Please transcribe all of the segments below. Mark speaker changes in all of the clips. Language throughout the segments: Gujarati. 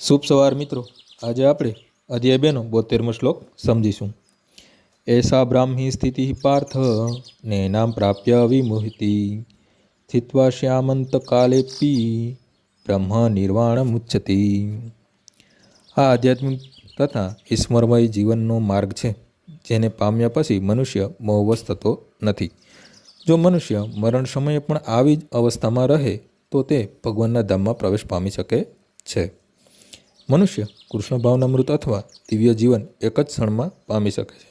Speaker 1: શુભ સવાર મિત્રો। આજે આપણે અધ્યાય 2નો 72મો શ્લોક સમજીશું। એસા બ્રાહ્મી સ્થિતિ પાર્થ નૈનામ પ્રાપ્ય વિમુહતિ સ્થિત્વા શ્યામંત કાલેપી બ્રહ્મ નિર્વાણ મુચ્યતિ। આ આધ્યાત્મિક તથા ઈશ્વરમય જીવનનો માર્ગ છે, જેને પામ્યા પછી મનુષ્ય મોહવશ થતો નથી। જો મનુષ્ય મરણ સમયે પણ આવી જ અવસ્થામાં રહે તો તે ભગવાનના ધામમાં પ્રવેશ પામી શકે છે। મનુષ્ય કૃષ્ણ ભાવનામૃત અથવા દિવ્ય જીવન એક જ ક્ષણમાં પામી શકે છે,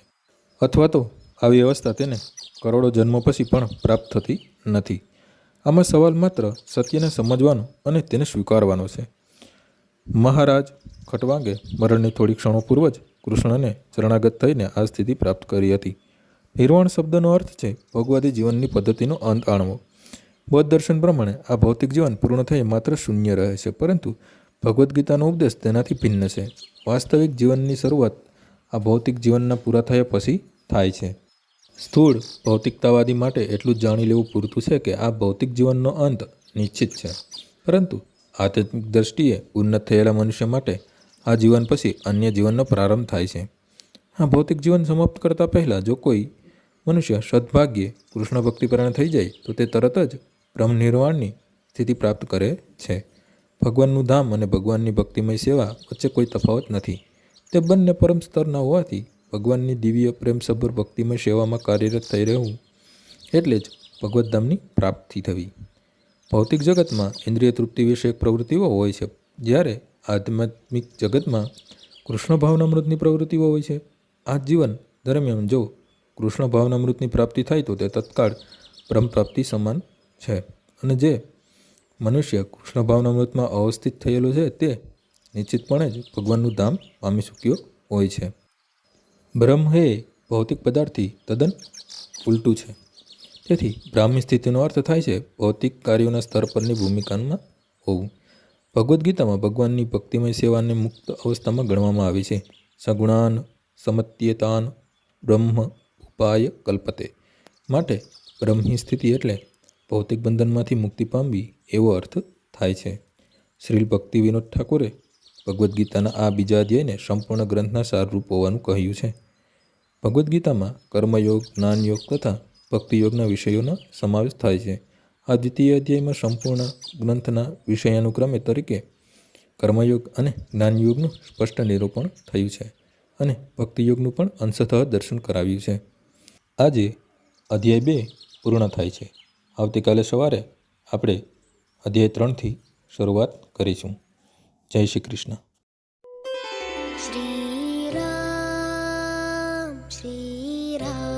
Speaker 1: અથવા તો આવી અવસ્થા તેને કરોડો જન્મો પછી પણ પ્રાપ્ત થતી નથી। આમાં સવાલ માત્ર સત્યને સમજવાનો અને તેને સ્વીકારવાનો છે। મહારાજ ખટવાંગે મરણની થોડી ક્ષણો પૂર્વ જ કૃષ્ણને શરણાગત થઈને આ સ્થિતિ પ્રાપ્ત કરી હતી। નિર્વાણ શબ્દનો અર્થ છે ભોગવાદી જીવનની પદ્ધતિનો અંત આણવો। બૌદ્ધ દર્શન પ્રમાણે આ ભૌતિક જીવન પૂર્ણ થઈ માત્ર શૂન્ય રહે છે, પરંતુ ભગવદ્ ગીતાનો ઉપદેશ તેનાથી ભિન્ન છે। વાસ્તવિક જીવનની શરૂઆત આ ભૌતિક જીવનના પૂરા થયા પછી થાય છે। સ્થૂળ ભૌતિકતાવાદી માટે એટલું જ જાણી લેવું પૂરતું છે કે આ ભૌતિક જીવનનો અંત નિશ્ચિત છે, પરંતુ આધ્યાત્મિક દ્રષ્ટિએ ઉન્નત થયેલા મનુષ્ય માટે આ જીવન પછી અન્ય જીવનનો પ્રારંભ થાય છે। આ ભૌતિક જીવન સમાપ્ત કરતાં પહેલાં જો કોઈ મનુષ્ય સદભાગ્યે કૃષ્ણ ભક્તિપરાયણ થઈ જાય તો તે તરત જ બ્રહ્મ નિર્વાણની સ્થિતિ પ્રાપ્ત કરે છે। ભગવાનનું ધામ અને ભગવાનની ભક્તિમય સેવા વચ્ચે કોઈ તફાવત નથી। તે બંને પરમ સ્તરના હોવાથી ભગવાનની દિવ્ય પ્રેમસભર ભક્તિમય સેવામાં કાર્યરત થઈ રહેવું એટલે જ ભગવદ્ધામની પ્રાપ્તિ થવી। ભૌતિક જગતમાં ઇન્દ્રિય તૃપ્તિ વિષયક પ્રવૃત્તિઓ હોય છે, જ્યારે આધ્યાત્મિક જગતમાં કૃષ્ણ ભાવનામૃતની પ્રવૃત્તિઓ હોય છે। આ જીવન દરમિયાન જો કૃષ્ણ ભાવનામૃતની પ્રાપ્તિ થાય તો તે તત્કાળ બ્રહ્મ પ્રાપ્તિ સમાન છે, અને જે મનુષ્ય કૃષ્ણ ભાવનામૃતમાં અવસ્થિત થયેલો છે તે નિશ્ચિતપણે જ ભગવાનનું ધામ પામી ચૂક્યો હોય છે। બ્રહ્મ એ ભૌતિક પદાર્થથી તદ્દન ઉલટું છે, તેથી બ્રાહ્મી સ્થિતિનો અર્થ થાય છે ભૌતિક કાર્યોના સ્તર પરની ભૂમિકામાં હોવું। ભગવદ્ ગીતામાં ભગવાનની ભક્તિમય સેવાને મુક્ત અવસ્થામાં ગણવામાં આવી છે। સગુણાન સમત્યેતાન બ્રહ્મ ઉપાય કલ્પતે, માટે બ્રહ્મની સ્થિતિ એટલે ભૌતિક બંધનમાંથી મુક્તિ પામવી એવો અર્થ થાય છે। શ્રીલ ભક્તિ વિનોદ ઠાકુરે ભગવદ્ ગીતાના આ બીજા અધ્યાયને સંપૂર્ણ ગ્રંથના સારરૂપ હોવાનું કહ્યું છે। ભગવદ્ ગીતામાં કર્મયોગ, જ્ઞાનયોગ તથા ભક્તિયોગના વિષયોનો સમાવેશ થાય છે। આ દ્વિતીય અધ્યાયમાં સંપૂર્ણ ગ્રંથના વિષયાનુક્રમે તરીકે કર્મયોગ અને જ્ઞાનયોગનું સ્પષ્ટ નિરૂપણ થયું છે, અને ભક્તિયોગનું પણ અંશતઃ દર્શન કરાવ્યું છે। આજે અધ્યાય 2 પૂર્ણ થાય છે। આવતીકાલે સવારે આપણે અધ્યાય 3થી શરૂઆત કરીશું। જય શ્રી કૃષ્ણ।
Speaker 2: શ્રી રામ